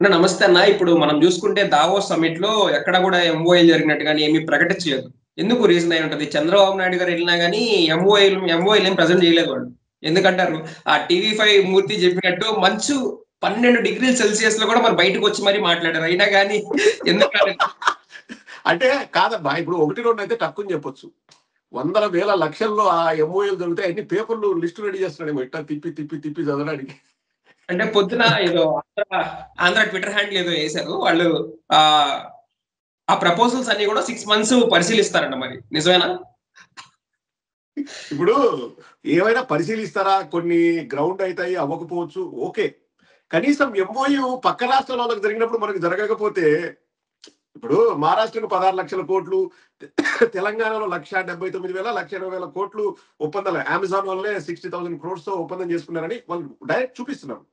నమస్తే అన్న. ఇప్పుడు మనం చూసుకుంటే దావోస్ సమ్మిట్ లో ఎక్కడ కూడా ఎంఓఏలు జరిగినట్టు గాని ఏమీ ప్రకటించలేదు. ఎందుకు రీజన్ అయి ఉంటది? చంద్రబాబు నాయుడు గారు వెళ్ళినా గానీ ఎంఓఏలు ఏం ప్రెజెంట్ చేయలేదు వాళ్ళు. ఎందుకంటారు? ఆ టీవీ5 మూర్తి చెప్పినట్టు మంచు 12 డిగ్రీల సెల్సియస్ లో కూడా మరి బయటకు వచ్చి మరీ మాట్లాడారు. అయినా గానీ ఎందుకు రాలేదు? అంటే కాదబ్బా, ఇప్పుడు 1, 2 అయితే తక్కువని చెప్పొచ్చు. వందల వేల లక్షల్లో ఆ ఎంఓఏలు దొరుకుతాయి. అన్ని పేపర్లు లిస్ట్ రెడీ చేస్తున్నాడేమో ఇట్లా తిప్పి తిప్పి తిప్పి చదవడానికి. అంటే పొద్దున ఏదో ఆంధ్ర ట్విట్టర్ హ్యాండిల్ ఏదో వేశారు. వాళ్ళు ఆహ్, ఆ ప్రపోజల్స్ అన్ని కూడా 6 మంత్స్ పరిశీలిస్తారంట మరి. నిజమేనా? ఇప్పుడు ఏమైనా పరిశీలిస్తారా? కొన్ని గ్రౌండ్ అయితాయి, అవ్వకపోవచ్చు. ఓకే. కనీసం ఎంఓయు పక్క రాష్ట్రాల వాళ్ళకి జరిగినప్పుడు మనకు జరగకపోతే, ఇప్పుడు మహారాష్ట్రకు 16 లక్షల కోట్లు, తెలంగాణలో 1,79,000, 1,20,000 కోట్లు ఒప్పందాలు. అమెజాన్ వల్లే 60,000 crores తో ఒప్పందం చేసుకున్నారని వాళ్ళు డైరెక్ట్ చూపిస్తున్నారు.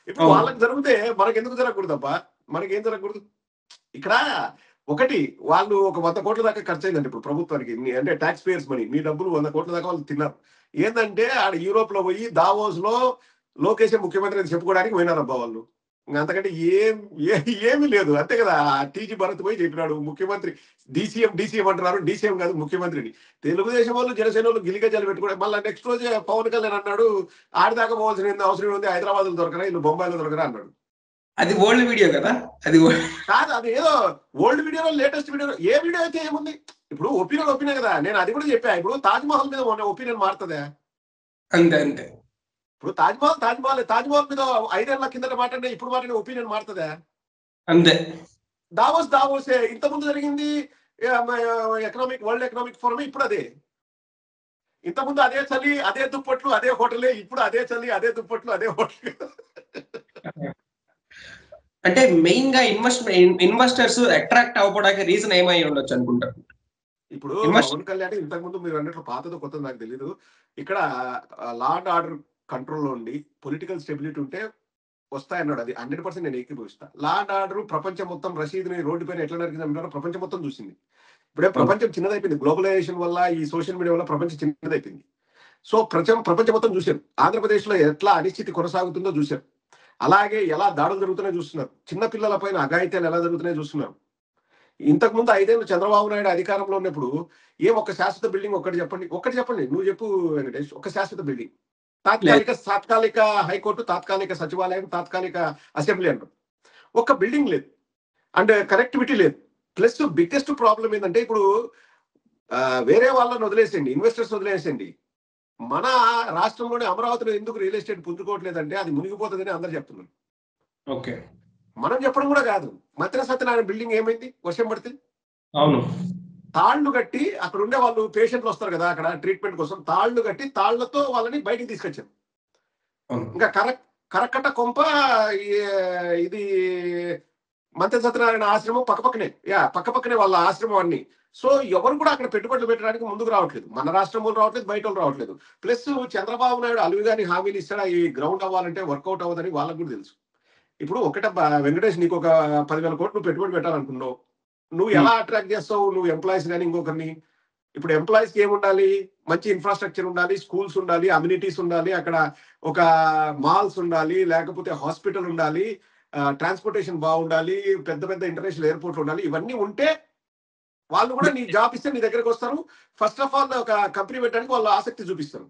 ఇప్పుడు అవును. వాళ్ళకి జరిగితే మనకెందుకు జరగకూడదబ్బా? మనకేం జరగకూడదు? ఇక్కడ ఒకటి, వాళ్ళు ఒక 100 కోట్ల దాకా ఖర్చు అయిందండి ఇప్పుడు ప్రభుత్వానికి. అంటే ట్యాక్స్ పేయర్స్ మనీ. మీ డబ్బులు 100 కోట్ల దాకా వాళ్ళు తిన్నారు. ఏందంటే ఆడ యూరోప్ లో పోయి దావోస్ లో లోకేష్ ముఖ్యమంత్రి అని చెప్పుకోవడానికి పోయినారబ్బా వాళ్ళు. అంతకంటే ఏమీ లేదు. అంతే కదా. టీజీ భరత్ పోయి చెప్పినాడు ముఖ్యమంత్రి. డీసీఎం అంటున్నారు. డీసీఎం కాదు, ముఖ్యమంత్రిని. తెలుగుదేశం వాళ్ళు, జనసేన వాళ్ళు గిలిగజాలు పెట్టుకోవడం. మళ్ళీ నెక్స్ట్ రోజే పవన్ కళ్యాణ్ అన్నాడు, ఆడిదాకా పోవాల్సిన అవసరం ఉంది, హైదరాబాద్ లో దొరకరా, ఇల్లు బొంబాయిలో దొరకరా అన్నాడు. అది ఓల్డ్ వీడియో కదా. అది కాదు, అది ఏదో ఓల్డ్ వీడియోలో లేటెస్ట్ వీడియో. ఏ వీడియో అయితే ఏముంది? ఇప్పుడు ఒపీనియన్ కదా. నేను అది కూడా చెప్పా. ఇప్పుడు తాజ్ మహల్ మీద ఒపీనియన్ మారుతుందా? అంతే అంతే. ఇప్పుడు తాజ్ మహల్ మీద 5 ఏళ్ల కిందట మాట్లాడినా ఇప్పుడు మాట్లాడిన ఒపీనియన్ మారుతుందా? అంతే. దావోసే ఇంత ముందు జరిగింది. వరల్డ్ ఎకనామిక్ ఫోరం ఇప్పుడు అదే. ఇంతకుముందు అదే చలి, అదే దుప్పట్లు, అదే హోటలే. ఇప్పుడు అదే చలి, అదే దుప్పట్లు, అదే హోటల్. అంటే మెయిన్ గా ఇన్వెస్టర్స్ అట్రాక్ట్ అవ్వడానికి రీజన్ ఏమై ఉండొచ్చు అనుకుంటారు? ఇప్పుడు పవన్ కళ్యాణ్ ఇంతకుముందు మీరు అన్నట్లు పాతదో కొత్తదో నాకు తెలీదు. ఇక్కడ లా అండ్ ఆర్డర్ కంట్రోల్లో ఉండి పొలిటికల్ స్టెబిలిటీ ఉంటే వస్తాయన్నాడు. అది 100% నేను ఏకీభవిస్తా. లా అండ్ ఆర్డర్ ప్రపంచం మొత్తం రషీద్ని రోడ్డు పైన ఎట్లా నరికిందన్నారో ప్రపంచం మొత్తం చూసింది. ఇప్పుడే ప్రపంచం చిన్నదైపోయింది. గ్లోబలైజేషన్ వల్ల, ఈ సోషల్ మీడియా వల్ల ప్రపంచం చిన్నదైపోయింది. సో ప్రపంచం మొత్తం చూశారు. ఆంధ్రప్రదేశ్ లో ఎట్లా అనిశ్చితి కొనసాగుతుందో చూశారు. అలాగే ఎలా దాడులు జరుగుతున్నాయో చూస్తున్నారు. చిన్న పిల్లల పైన అఘాయిత్యాలు ఎలా జరుగుతున్నాయో చూస్తున్నారు. ఇంతకుముందు 5 ఏళ్ళు చంద్రబాబు నాయుడు అధికారంలో ఉన్నప్పుడు ఒక శాశ్వత బిల్డింగ్ ఒక్కటి చెప్పండి. నువ్వు చెప్పు వెంకటేష్. ఒక శాశ్వత బిల్డింగ్. తాత్కాలిక హైకోర్టు, తాత్కాలిక సచివాలయం, తాత్కాలిక అసెంబ్లీ అంటారు. ఒక్క బిల్డింగ్ లేదు. అండ్ కనెక్టివిటీ లేదు. ప్లస్ బిగ్గెస్ట్ ప్రాబ్లం ఏంటంటే ఇప్పుడు వేరే వాళ్ళని వదిలేసేయండి, ఇన్వెస్టర్స్ వదిలేసేయండి. మన రాష్ట్రంలోనే అమరావతిలో ఎందుకు రియల్ ఎస్టేట్ పుంజుకోవట్లేదంటే అది మునిగిపోతుందని అందరు చెప్తున్నారు. ఓకే. మనం చెప్పడం కూడా కాదు. మంత్రి సత్యనారాయణ బిల్డింగ్ ఏమైంది వర్షం పడితే? అవును. తాళ్లు కట్టి అక్కడ ఉండే వాళ్ళు పేషెంట్లు వస్తారు కదా, అక్కడ ట్రీట్మెంట్ కోసం తాళ్లు కట్టి తాళ్లతో వాళ్ళని బయటికి తీసుకొచ్చారు. ఇంకా కరకట్ట కొంప ఇది మంత్రి సత్యనారాయణ ఆశ్రమం పక్కపక్కనే వాళ్ళ ఆశ్రమం అన్ని. సో ఎవరు కూడా అక్కడ పెట్టుబడులు పెట్టడానికి ముందుకు రావట్లేదు. మన రాష్ట్రం వాళ్ళు రావట్లేదు, బయట వాళ్ళు రావట్లేదు. ప్లస్ చంద్రబాబు నాయుడు అలుగుగాని హామీలు ఇస్తాడా ఈ గ్రౌండ్ అవ్వాలంటే వర్కౌట్ అవ్వదని వాళ్ళకు కూడా తెలుసు. ఇప్పుడు వెంకటేష్, నీకు ఒక 10,000 కోట్లు పెట్టుబడి పెట్టాలనుకున్నావు. నువ్వు ఎలా అట్రాక్ట్ చేస్తావు? నువ్వు ఎంప్లాయీస్ కానీ ఇంకొకరిని. ఇప్పుడు ఎంప్లాయీస్కి ఏముండాలి? మంచి ఇన్ఫ్రాస్ట్రక్చర్ ఉండాలి, స్కూల్స్ ఉండాలి, అమ్యూనిటీస్ ఉండాలి, అక్కడ ఒక మాల్స్ ఉండాలి, లేకపోతే హాస్పిటల్ ఉండాలి, ట్రాన్స్పోర్టేషన్ బాగుండాలి, పెద్ద పెద్ద ఇంటర్నేషనల్ ఎయిర్పోర్ట్లు ఉండాలి. ఇవన్నీ ఉంటే వాళ్ళు కూడా నీ జాబ్ ఇస్తే నీ దగ్గరకు వస్తారు. ఫస్ట్ ఆఫ్ ఆల్ ఒక కంపెనీ పెట్టడానికి వాళ్ళు ఆసక్తి చూపిస్తారు.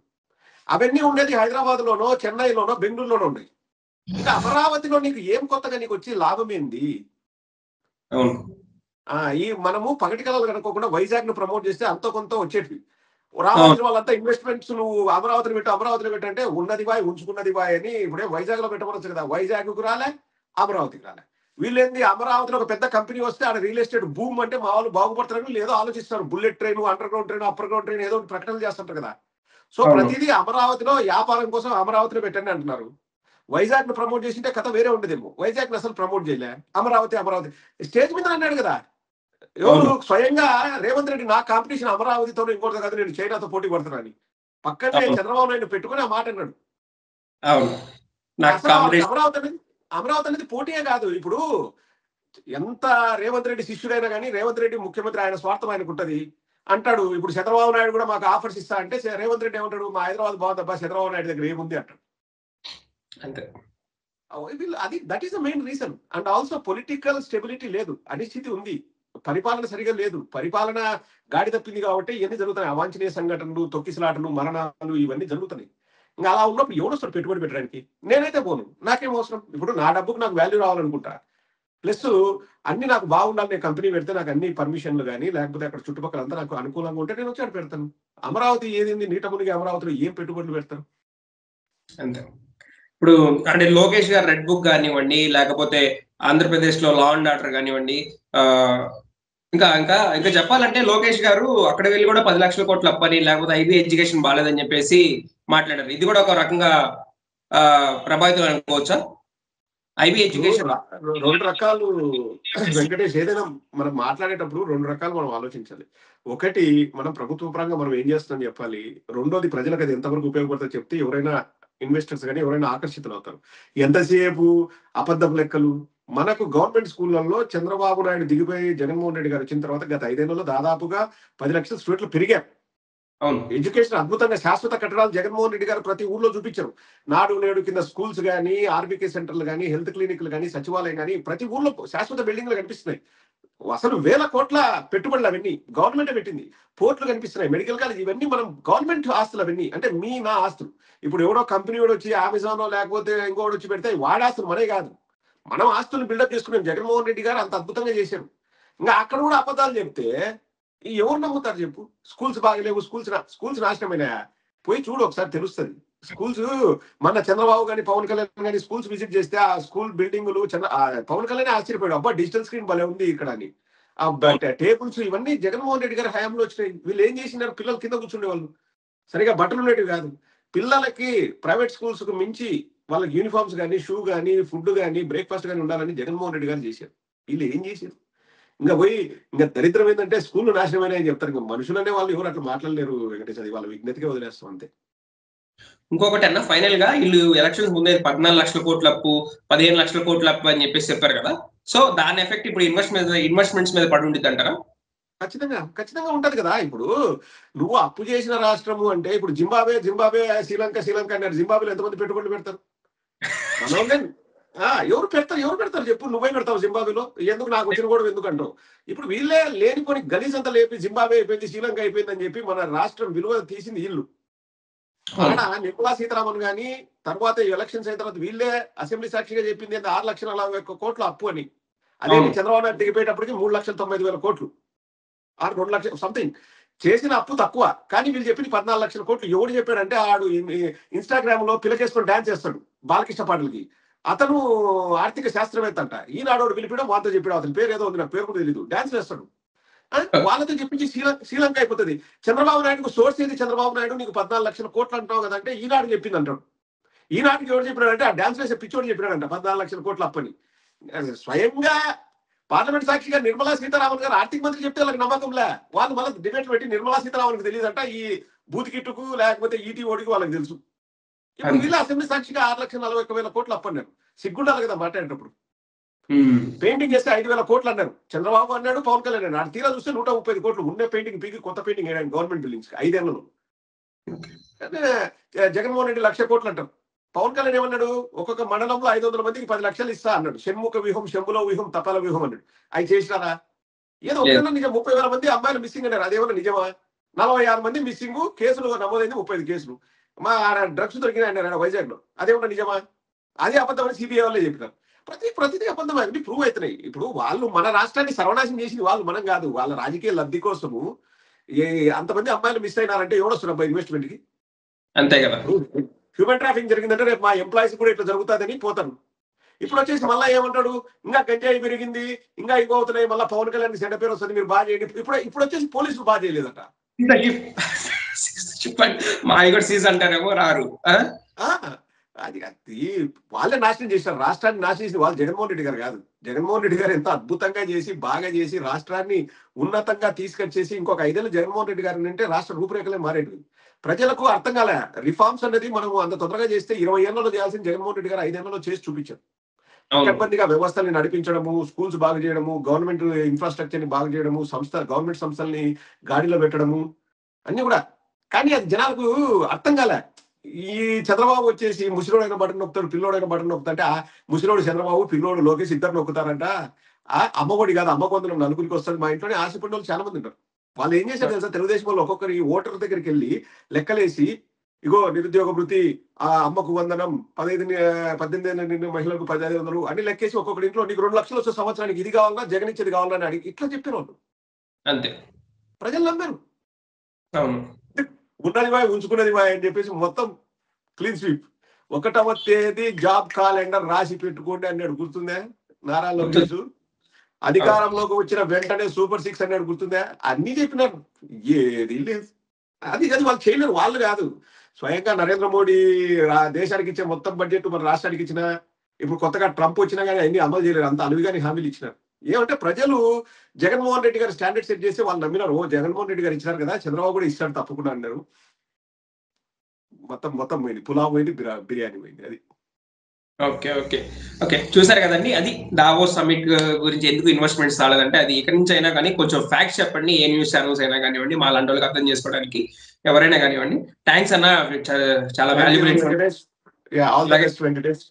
అవన్నీ ఉండేది హైదరాబాద్ లోనో, చెన్నైలోనో, బెంగళూరులోనో ఉన్నాయి. ఇంకా అమరావతిలో నీకు ఏం కొత్తగా నీకు వచ్చి లాభం ఏంది? ఈ మనము పగటి కళలు కనుక్కోకుండా వైజాగ్ ను ప్రమోట్ చేస్తే అంత కొంత వచ్చేటివి. రావాల్సిన వాళ్ళంతా ఇన్వెస్ట్మెంట్స్ నువ్వు అమరావతిని పెట్టు అంటే ఉన్నది బాయ్, ఉంచుకున్నది బాయ్ అని ఇప్పుడే వైజాగ్ లో పెట్టవచ్చు కదా. వైజాగ్ కు రాలే, అమరావతికి రాలే. వీళ్ళేంది అమరావతిలో ఒక పెద్ద కంపెనీ వస్తే ఆడ రియల్ ఎస్టేట్ భూమి అంటే మా వాళ్ళు బాగుపడతారని లేదో ఆలోచిస్తారు. Bullet train, under ground train, upper ground train ఏదో ప్రకటనలు చేస్తుంటారు కదా. సో ప్రతిదీ అమరావతిలో వ్యాపారం కోసం అమరావతిలో పెట్టండి అంటున్నారు. వైజాగ్ ను ప్రమోట్ చేసింటే కథ వేరే ఉండదేమో. వైజాగ్ ను అసలు ప్రమోట్ చేయలే. అమరావతి స్టేజ్ మీద అన్నాడు కదా. ఎవరు స్వయంగా రేవంత్ రెడ్డి నా కాంపిటీషన్ అమరావతితో ఇంకోటి కాదు, నేను చైనాతో పోటీ పడుతున్నాను. పక్కనే చంద్రబాబు నాయుడు పెట్టుకుని ఆ మాట అన్నాడు. అమరావతి అనేది పోటీయే కాదు. ఇప్పుడు ఎంత రేవంత్ రెడ్డి శిష్యుడైనా కానీ రేవంత్ రెడ్డి ముఖ్యమంత్రి, ఆయన స్వార్థం ఆయనకు ఉంటది అంటాడు. ఇప్పుడు చంద్రబాబు నాయుడు కూడా మాకు ఆఫర్స్ ఇస్తా అంటే రేవంత్ రెడ్డి ఏమంటాడు? మా హైదరాబాద్ బాగుందబ్బా, చంద్రబాబు నాయుడు దగ్గర ఏముంది అంటాడు. అంతే. అది that is the main reason. And also political stability లేదు, అనిశ్చితి ఉంది, పరిపాలన సరిగా లేదు, పరిపాలన గాడి తప్పింది కాబట్టి ఇవన్నీ జరుగుతున్నాయి, అవాంఛనీయ సంఘటనలు, తొక్కిసలాటలు, మరణాలు ఇవన్నీ జరుగుతున్నాయి. ఇంకా అలా ఉన్నప్పుడు ఎవడొస్తాడు పెట్టుబడి పెట్టడానికి? నేనైతే పోను, నాకేం అవసరం? ఇప్పుడు నా డబ్బుకు నాకు వాల్యూ రావాలనుకుంటా, ప్లస్ అన్ని నాకు బాగుండాలి, నేను కంపెనీ పెడితే నాకు అన్ని పర్మిషన్లు కానీ లేకపోతే అక్కడ చుట్టుపక్కల అంతా నాకు అనుకూలంగా ఉంటే నేను వచ్చి పెడతాను. అమరావతి ఏది నీట మునిగి అమరావతిలో ఏం పెట్టుబడులు పెడతారు? అంతే. ఇప్పుడు అంటే లోకేష్ గారు రెడ్ బుక్ కానివ్వండి, లేకపోతే ఆంధ్రప్రదేశ్ లో లా అండ్ ఆర్డర్ కానివ్వండి, ఇంకా ఇంకా ఇంకా చెప్పాలంటే లోకేష్ గారు అక్కడ వెళ్ళి కూడా 10 లక్షల కోట్ల అప్పని, లేకపోతే ఐబీ ఎడ్యుకేషన్ బాగాలేదని చెప్పేసి మాట్లాడారు. ఇది కూడా ఒక రకంగా ప్రభావితం అనుకోవచ్చా? ఐబీ ఎడ్యుకేషన్ రెండు రకాలు వెంకటేష్, ఏదైనా మనం మాట్లాడేటప్పుడు రెండు రకాలు మనం ఆలోచించాలి. ఒకటి, మనం ప్రభుత్వ పరంగా మనం ఏం చేస్తాం చెప్పాలి. రెండోది, ప్రజలకు అది ఎంతవరకు ఉపయోగపడుతుందో చెప్తే ఎవరైనా ఇన్వెస్టర్స్ కానీ ఎవరైనా ఆకర్షితులు అవుతారు. ఎంతసేపు అబద్ధపు లెక్కలు. మనకు గవర్నమెంట్ స్కూళ్లలో చంద్రబాబు నాయుడు దిగిపోయి జగన్మోహన్ రెడ్డి గారు వచ్చిన తర్వాత గత 5 ఏళ్లలో దాదాపుగా 10 లక్షల స్టూడెంట్లు పెరిగారు. ఎడ్యుకేషన్ అద్భుతంగా శాశ్వత కట్టడాలు జగన్మోహన్ రెడ్డి గారు ప్రతి ఊర్లో చూపించారు. నాడు నేడు కింద స్కూల్స్ కానీ, ఆర్బీకే సెంటర్లు కానీ, హెల్త్ క్లినిక్లు కానీ, సచివాలయం కానీ ప్రతి ఊర్లో శాశ్వత బిల్డింగ్లు కనిపిస్తున్నాయి. అసలు వేల కోట్ల పెట్టుబడులు అవన్నీ గవర్నమెంట్ పెట్టింది. పోర్టులు కనిపిస్తున్నాయి, మెడికల్ కాలేజ్, ఇవన్నీ మనం గవర్నమెంట్ ఆస్తులు అవన్నీ. అంటే నా ఆస్తులు. ఇప్పుడు ఎవడో కంపెనీ వాడు వచ్చి అమెజాన్ లేకపోతే ఇంకోటి వచ్చి పెడితే వాడి ఆస్తులు మనే కాదు, మనం ఆస్తులు బిల్డప్ చేసుకున్నాం. జగన్మోహన్ రెడ్డి గారు అంత అద్భుతంగా చేశారు. ఇంకా అక్కడ కూడా అబద్ధాలు చెప్తే ఎవరు నమ్ముతారు చెప్పు? స్కూల్స్ బాగలేవు, స్కూల్స్ నాశనమైనాయా? పోయి చూడు ఒకసారి తెలుస్తుంది. స్కూల్స్ మన చంద్రబాబు కానీ పవన్ కళ్యాణ్ కానీ స్కూల్స్ విజిట్ చేస్తే ఆ స్కూల్ బిల్డింగులు పవన్ కళ్యాణ్ ఆశ్చర్యపోయాడు, అబ్బా డిజిటల్ స్క్రీన్ భలే ఉంది ఇక్కడ అని. ఆ టేబుల్స్ ఇవన్నీ జగన్మోహన్ రెడ్డి గారి హయాంలో వచ్చినాయి. వీళ్ళు ఏం చేసినారు? పిల్లలు కింద కూర్చుండే వాళ్ళు, సరిగా బట్టలు ఉండేవి కాదు. పిల్లలకి ప్రైవేట్ స్కూల్స్ కు మించి వాళ్ళకి యూనిఫామ్స్ కానీ, షూ కానీ, ఫుడ్ కానీ, బ్రేక్ఫాస్ట్ కానీ ఉండాలని జగన్మోహన్ రెడ్డి గారు చేశారు. వీళ్ళు ఏం చేశారు? ఇంకా పోయి ఇంకా దరిద్రం ఏంటంటే స్కూల్ నాశనమైన అని చెప్తారు. ఇంకా మనుషులనే వాళ్ళు ఎవరు అట్లా మాట్లాడలేరు వెంకటేష్, అది వాళ్ళ విజ్ఞతగా వదిలేస్తాం అంతే. ఇంకొకటి అన్న, ఫైనల్ గా వీళ్ళు ఎలక్షన్స్ ముందే 14 లక్షల కోట్ల అప్పు, 15 లక్షల కోట్ల అప్పు అని చెప్పేసి చెప్పారు కదా. సో దాని ఎఫెక్ట్ ఇప్పుడు ఇన్వెస్ట్మెంట్స్ మీద పడి ఉంటుంది అంటారా? ఖచ్చితంగా ఉంటది కదా. ఇప్పుడు నువ్వు అప్పు చేసిన రాష్ట్రము అంటే, ఇప్పుడు జింబాబే శ్రీలంక అన్నారు. జింబాబేలో ఎంతమంది పెట్టుబడులు పెడతారు? ఎవరు పెడతారు చెప్పు? నువ్వే పెడతావు జింబాబేలో? ఎందుకు నాకు వచ్చిన కూడా ఎందుకు అంటావు? ఇప్పుడు వీళ్ళే లేనిపోని గలీజ్ అంతా లేపి జింబాబే అయిపోయింది, శ్రీలంక అయిపోయింది అని చెప్పి మన రాష్ట్రం విలువ తీసింది వీళ్ళు. నిర్మలా సీతారామన్ గాని తర్వాత ఎలక్షన్స్ అయిన తర్వాత వీళ్ళే అసెంబ్లీ సాక్షిగా చెప్పింది 6,40,000 కోట్ల అప్పు అని. అదే చంద్రబాబు నాయుడు దిగిపోయేటప్పటికి 3,95,000 కోట్లు, 2 లక్షలు సంథింగ్ చేసిన అప్పు తక్కువ. కానీ వీళ్ళు చెప్పింది 14 లక్షల కోట్లు. ఎవడు చెప్పాడంటే ఆడు ఇన్స్టాగ్రామ్ లో పిల్లకేసుకొని డాన్స్ చేస్తాడు బాలకృష్ణ పాటలకి. అతను ఆర్థిక శాస్త్రవేత్త అంట. ఈనాడు పిలిపిడం వాళ్ళతో చెప్పాడు, అతని పేరు ఏదో ఉంది, నాకు పేరు కూడా తెలియదు. డాన్స్ వేస్తాడు. వాళ్ళతో చెప్పించి శ్రీలంక అయిపోతుంది. చంద్రబాబు నాయుడుకు సోర్స్ ఏది? చంద్రబాబు నాయుడు నీకు 14 లక్షల కోట్లు అంటావు కదా అంటే ఈనాడు చెప్పింది అంటాడు. ఈనాటికి ఎవరు చెప్పినాడంటే ఆ డాన్స్ వేసే పిచ్చోడు చెప్పినాడంట 14 లక్షల కోట్ల అప్పని. స్వయంగా పార్లమెంట్ సాక్షిగా నిర్మలా సీతారామన్ గారు ఆర్థిక మంత్రి చెప్తే వాళ్ళకి నమ్మకంలే. వాళ్ళు మళ్ళీ డిబేట్ పెట్టి నిర్మలా సీతారామన్కి తెలియదంట, ఈ బూతికిట్టుకు లేకపోతే ఈటీ ఓడికి వాళ్ళకి తెలుసు. ఇప్పుడు వీళ్ళు అసెంబ్లీ సాక్షిగా 6,41,000 కోట్లు అప్పన్నారు. సిగ్గుండాలి కదా మాట్లాడేటప్పుడు. పెయింటింగ్ చేస్తే 5,000 కోట్లు అన్నారు. చంద్రబాబు అన్నాడు, పవన్ కళ్యాణ్ అన్నాడు. తీరా చూస్తే 135 కోట్లు. ఉండే పెయింటింగ్ పీకి కొత్త పెయింటింగ్ వేయడానికి గవర్నమెంట్ బిల్డింగ్స్ 5 ఏళ్లలో. జగన్మోహన్ రెడ్డి 1,00,000 కోట్లు అంటారు. పవన్ కళ్యాణ్ ఏమన్నాడు? ఒక్కొక్క మండలంలో 500 మందికి 10 లక్షలు ఇస్తా అన్నాడు. షణ్ముఖ వ్యూహం, శంభుల వ్యూహం, తపాల వ్యూహం అన్నాడు. అవి చేసినారా? ఏదో ఒకటన్నా నిజం. 30,000 మంది అమ్మాయిలు మిస్సింగ్ అన్నారు. అదేమన్నా నిజమా? 46 మంది మిస్సింగ్, కేసులు నమోదైంది 35 కేసులు. మా డ్రగ్స్ దొరికినాయి అన్నారు వైజాగ్ లో. అదేమన్నా నిజమా? అదే అబద్ధం అని సిబిఐ వాళ్ళే చెప్పినారు. ప్రతిదీ అబద్ధం అన్ని ప్రూవ్ అవుతున్నాయి. ఇప్పుడు వాళ్ళు మన రాష్ట్రాన్ని సర్వనాశనం చేసింది వాళ్ళు, మనం కాదు. వాళ్ళ రాజకీయ లబ్ధి కోసము అంతమంది అమ్మాయిలు మిస్ అయినారంటే ఎవడొస్తున్నారు ఇన్వెస్ట్మెంట్ కి? అంతే కదా. హ్యూమన్ ట్రాఫింగ్ జరిగిందంటే రేపు మా ఎంప్లాయీస్ కూడా ఇట్లా జరుగుతుందని పోతారు. ఇప్పుడు వచ్చేసి మళ్ళీ ఏమంటాడు? ఇంకా గంజాయి పెరిగింది, ఇంకా ఇంకో అవుతున్నాయి, మళ్ళీ పవన్ కళ్యాణ్ సెంట పేరు వస్తుంది, మీరు బాగా చేయండి. ఇప్పుడు వచ్చేసి పోలీసులు బాగా చేయలేదట. మా సీజ్ అంటారేమో రారు. అది వాళ్ళే నాశనం చేశారు రాష్ట్రాన్ని. నాశనం చేసిన వాళ్ళు జగన్మోహన్ రెడ్డి గారు కాదు. జగన్మోహన్ రెడ్డి గారు ఎంత అద్భుతంగా చేసి బాగా చేసి రాష్ట్రాన్ని ఉన్నతంగా తీసుకొచ్చేసి ఇంకొక 5 ఏళ్ళు జగన్మోహన్ రెడ్డి గారు అంటే రాష్ట్ర రూపురేఖలే మారేటివి. ప్రజలకు అర్థం కాలే. రిఫార్మ్స్ అనేది మనం అంత తొందరగా చేస్తే 20 ఏళ్లలో చేయాల్సిన జగన్మోహన్ రెడ్డి గారు 5 ఏళ్లలో చేసి చూపించారు. పకడ్బందీగా వ్యవస్థల్ని నడిపించడము, స్కూల్స్ బాగు చేయడము, గవర్నమెంట్ ఇన్ఫ్రాస్ట్రక్చర్ ని బాగు చేయడము, గవర్నమెంట్ సంస్థల్ని గాడిలో పెట్టడము అన్ని కూడా. కానీ అది జనాలకు అర్థం కాలే. ఈ చంద్రబాబు వచ్చేసి ముసలోడైన బటన్ నొక్కుతాడు, పిల్లోడైన బటన్ నొక్కుతా అంటే ముసలోడు చంద్రబాబు, పిల్లోడు లోకేష్ ఇద్దరు నొక్కుతారంట. అమ్మఒడి కాదు, అమ్మ కొందరు నలుగురికి వస్తుంది మా ఇంట్లోనే ఆశపడిన వాళ్ళు చాలా మంది ఉంటారు. వాళ్ళు ఏం చేశారు తెలుసా, తెలుగుదేశం వాళ్ళు ఒక్కొక్కరి ఓటర్ దగ్గరికి వెళ్ళి లెక్కలేసి, ఇగో నిరుద్యోగ వృత్తి, ఆ అమ్మకు వందనం, 18 ఏళ్ళ నిండిన మహిళలకు 1500 అని లెక్కేసి ఒక్కొక్కరి ఇంట్లో నీకు 2 లక్షలు వచ్చే సంవత్సరానికి ఇది కావాలన్నా, జగన్ ఇచ్చేది కావాలని అడిగి ఇట్లా చెప్పారు వాళ్ళు. అంతే, ప్రజలు నమ్మారు. అవును, ఉన్నది బాయ్ ఉంచుకున్నది బాయ్ అని చెప్పేసి మొత్తం క్లీన్ స్వీప్. 1వ తేదీ జాబ్ క్యాలెండర్ రాసి పెట్టుకోండి అన్నాడు, గుర్తుందా నారా లోకేష్? అధికారంలోకి వచ్చిన వెంటనే సూపర్ 6 అన్నాడు, గుర్తుందా? అన్ని చెప్పినారు, ఏది లేదు. అది వాళ్ళు చేయలేరు, వాళ్ళు కాదు. స్వయంగా నరేంద్ర మోడీ దేశానికి ఇచ్చే మొత్తం బడ్జెట్ మన రాష్ట్రానికి ఇచ్చిన, ఇప్పుడు కొత్తగా ట్రంప్ వచ్చినా కానీ అన్ని అమలు చేయలేరు, అంత అలువిగాని హామీలు ఇచ్చినారు. ఏమంటే ప్రజలు జగన్మోహన్ రెడ్డి గారు స్టాండర్డ్ సెట్ చేస్తే వాళ్ళు నమ్మినారు. జగన్మోహన్ రెడ్డి గారు ఇచ్చినారు కదా, చంద్రబాబు కూడా ఇస్తాడు తప్పకుండా అన్నారు. మొత్తం పోయింది, పులావ్ పోయింది, బిర్యానీ పోయింది. అది ఓకే ఓకే ఓకే చూసారు కదండి. అది దావోస్ సమ్మిట్ గురించి ఎందుకు ఇన్వెస్ట్మెంట్స్ రాలేదంటే, అది ఇక్కడి నుంచి అయినా కానీ కొంచెం ఫ్యాక్ట్స్ చెప్పండి. ఏ న్యూస్ ఛానల్స్ అయినా కానివ్వండి, మా లాంటి వాళ్ళకి అర్థం చేసుకోవడానికి ఎవరైనా కానివ్వండి. థ్యాంక్స్ అన్న, చాలా valuable. All the best Venkatesh.